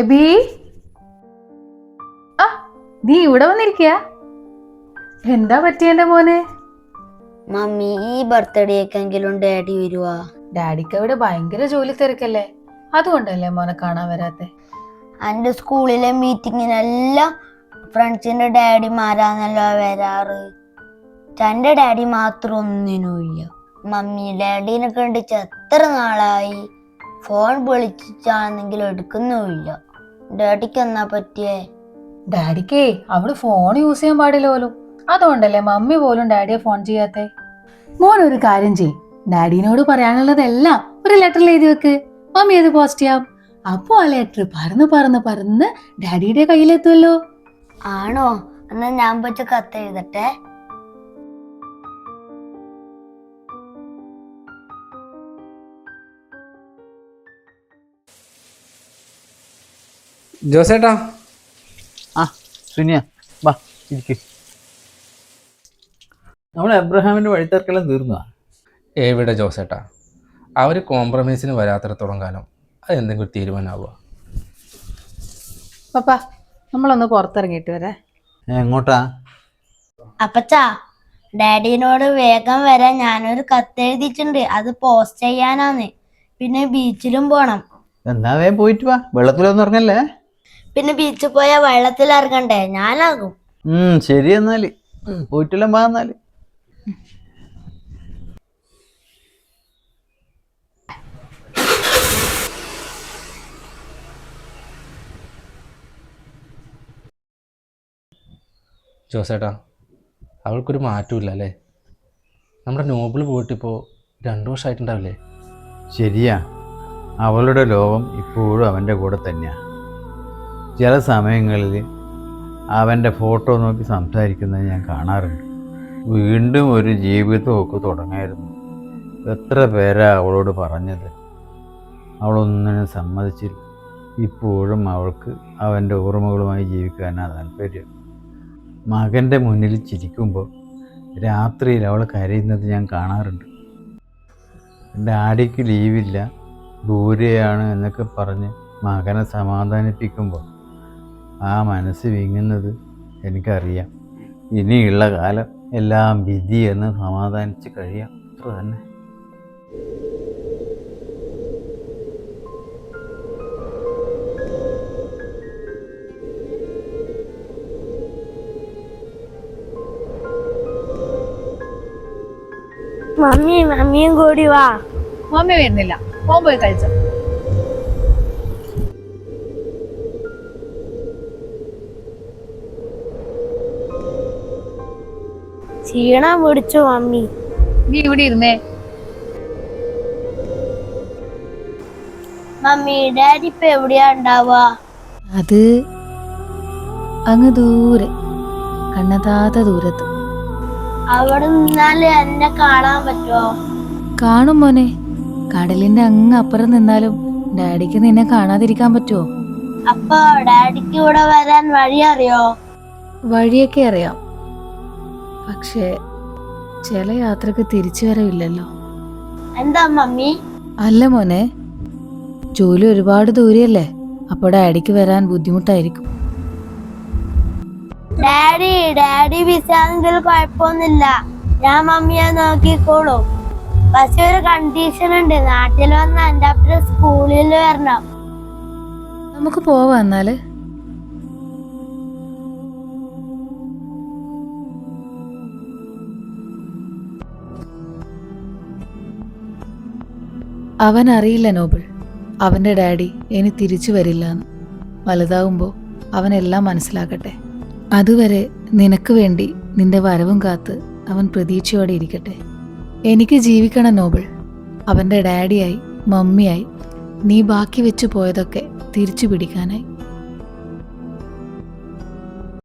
AB, ആ നീ ഇവിടെ വന്നിരിക്കയാ? എന്താ പറ്റിയെന്റെ മോനെ? മമ്മി, ഈ ബർത്ത്ഡേക്കെങ്കിലും ഡാഡി വരുവാ? ഡാഡിക്ക് അവിടെ ഭയങ്കര ജോലി തിരക്കല്ലേ, അതുകൊണ്ടല്ലേ മോനെ കാണാൻ വരാത്തെ? എൻ്റെ സ്കൂളിലെ മീറ്റിങ്ങിനെല്ലാം ഫ്രണ്ട്സിന്റെ ഡാഡിമാരാന്നല്ലോ വരാറ്. തൻ്റെ ഡാഡി മാത്രം ഒന്നിനുമില്ല. മമ്മി, ഡാഡിനെ കണ്ടിച്ച് എത്ര നാളായി. ഫോൺ വിളിച്ചാണെങ്കിലും എടുക്കുന്നുമില്ല. ഡാഡിക്ക് എന്നാ പറ്റിയേ? ഡാഡിക്കേ അവള് ഫോൺ യൂസ് ചെയ്യാൻ പാടില്ല പോലും, അതുകൊണ്ടല്ലേ മമ്മി പോലും ഡാഡിയെ ഫോൺ ചെയ്യാത്തെ. മോൻ ഒരു കാര്യം ചെയ്, ഡാഡിനോട് പറയാനുള്ളതെല്ലാം ഒരു ലെറ്ററിൽ എഴുതി വെക്ക്. മമ്മി അത് പോസ്റ്റ് ചെയ്യാം. അപ്പൊ ആ ലെറ്റർ പറന്ന് പറന്ന് പറന്ന് ഡാഡിയുടെ കയ്യിലെത്തുമല്ലോ. ആണോ? എന്നാ ഞാൻ വെച്ച കത്ത് എഴുതട്ടെ. ജോസേട്ടാ. ആ സുനിയ, വാ ഇരിക്ക്. നമ്മൾ എബ്രഹാമിന്റെ വഴിത്തിരക്കെല്ലാം തീർന്നതാ? എവിടെ ജോസേട്ടാ, അവർ കോംപ്രമൈസിന് വരാത്തിടത്തോളം കാലം അത് എന്തെങ്കിലും തീരുമാനമാവുക. പപ്പാ, നമ്മളൊന്ന് പുറത്തിറങ്ങിയിട്ട് വരാ. എങ്ങോട്ടാ? അപ്പച്ചാ, ഡാഡിനോട് വേഗം വരാൻ ഞാനൊരു കത്ത് എഴുതിയിട്ടുണ്ട്. അത് പോസ്റ്റ് ചെയ്യാനാന്ന്. പിന്നെ ബീച്ചിലും പോണം. എന്നാ വേഗം പോയിട്ട് വാ, വെള്ളത്തിലൊന്നും ഇറങ്ങല്ലേ. പിന്നെ ബീച്ചിൽ പോയാൽ വെള്ളത്തിൽ ഇറങ്ങണ്ടേ? ഞാനാകും. ശരി, എന്നാല് പോയിട്ടെല്ലാം വാ. എന്നാല് ജോസേട്ടാ, അവൾക്കൊരു മാറ്റമില്ല അല്ലേ? നമ്മുടെ നോബിൾ പോയിട്ടിപ്പോൾ 2 വർഷമായിട്ടുണ്ടാവില്ലേ? ശരിയാ, അവളുടെ ലോകം ഇപ്പോഴും അവൻ്റെ കൂടെ തന്നെയാണ്. ചില സമയങ്ങളിൽ അവൻ്റെ ഫോട്ടോ നോക്കി സംസാരിക്കുന്നത് ഞാൻ കാണാറുണ്ട്. വീണ്ടും ഒരു ജീവിതമൊക്കെ തുടങ്ങായിരുന്നു. എത്ര പേരാ അവളോട് പറഞ്ഞത്, അവളൊന്നിനും സമ്മതിച്ചില്ല. ഇപ്പോഴും അവൾക്ക് അവൻ്റെ ഓർമ്മകളുമായി ജീവിക്കാനാണ് താല്പര്യം. മകൻ്റെ മുന്നിൽ ചിരിക്കുമ്പോൾ രാത്രിയിൽ അവൾ കരയുന്നത് ഞാൻ കാണാറുണ്ട്. ഡാഡിക്ക് ലീവില്ല, ദൂരെയാണ് എന്നൊക്കെ പറഞ്ഞ് മകനെ സമാധാനിപ്പിക്കുമ്പോൾ ആ മനസ്സ് വിങ്ങുന്നത് എനിക്കറിയാം. ഇനിയുള്ള കാലം എല്ലാം വിധി എന്ന് സമാധാനിച്ച് കഴിയാം, അത്ര തന്നെ. മമ്മിയും കൂടി വാ. മമ്മി വരുന്നില്ല, മോൻ പോയി കഴിച്ചോ. ക്ഷീണം പിടിച്ചു മമ്മി. നീ ഇവിടെ ഇരുന്നേ. മമ്മി, ഡാഡി ഇപ്പൊ എവിടെയാ ഉണ്ടാവുക? അത് അങ്ങ് ദൂരെ, കണ്ണതാത്ത ദൂരത്ത്. അവിടെ നിന്നാല് എന്നെ കാണാൻ പറ്റുമോ? കാണും മോനെ, കടലിന്റെ അങ്ങ് അപ്പുറം നിന്നാലും ഡാഡിക്ക് നിന്നെ കാണാതിരിക്കാൻ പറ്റുമോ? അപ്പൊ ഡാഡിക്ക് ഇവിടെ വരാൻ വഴി അറിയോ? വഴിയൊക്കെ അറിയാം, പക്ഷേ ചില യാത്രക്ക് തിരിച്ചു വരവില്ലല്ലോ. എന്താ മമ്മി? അല്ല മോനെ, ജോലി ഒരുപാട് ദൂരെയല്ലേ, അപ്പൊ ഡാഡിക്ക് വരാൻ ബുദ്ധിമുട്ടായിരിക്കും. ഡാഡി വിസാണെങ്കിൽ കുഴപ്പമൊന്നുമില്ല, ഞാൻ മമ്മിയെ നോക്കിക്കോളും. പക്ഷെ ഒരു കണ്ടീഷൻ ഉണ്ട്, നാട്ടിൽ വന്ന എന്റെ അപ്പുറം സ്കൂളിൽ വരണം. നമുക്ക് പോവാ എന്നാല്. അവൻ അറിയില്ല നോബിൾ, അവന്റെ ഡാഡി ഇനി തിരിച്ചു വരില്ലാന്ന്. വലുതാവുമ്പോ അവനെല്ലാം മനസ്സിലാക്കട്ടെ. അതുവരെ നിനക്ക് വേണ്ടി നിന്റെ വരവും കാത്ത് അവൻ പ്രതീക്ഷയോടെ ഇരിക്കട്ടെ. എനിക്ക് ജീവിക്കണം നോബിൾ. അവന്റെ ഡാഡിയായി, മമ്മിയായി, നീ ബാക്കി വെച്ചു പോയതൊക്കെ തിരിച്ചു പിടിക്കാനായി.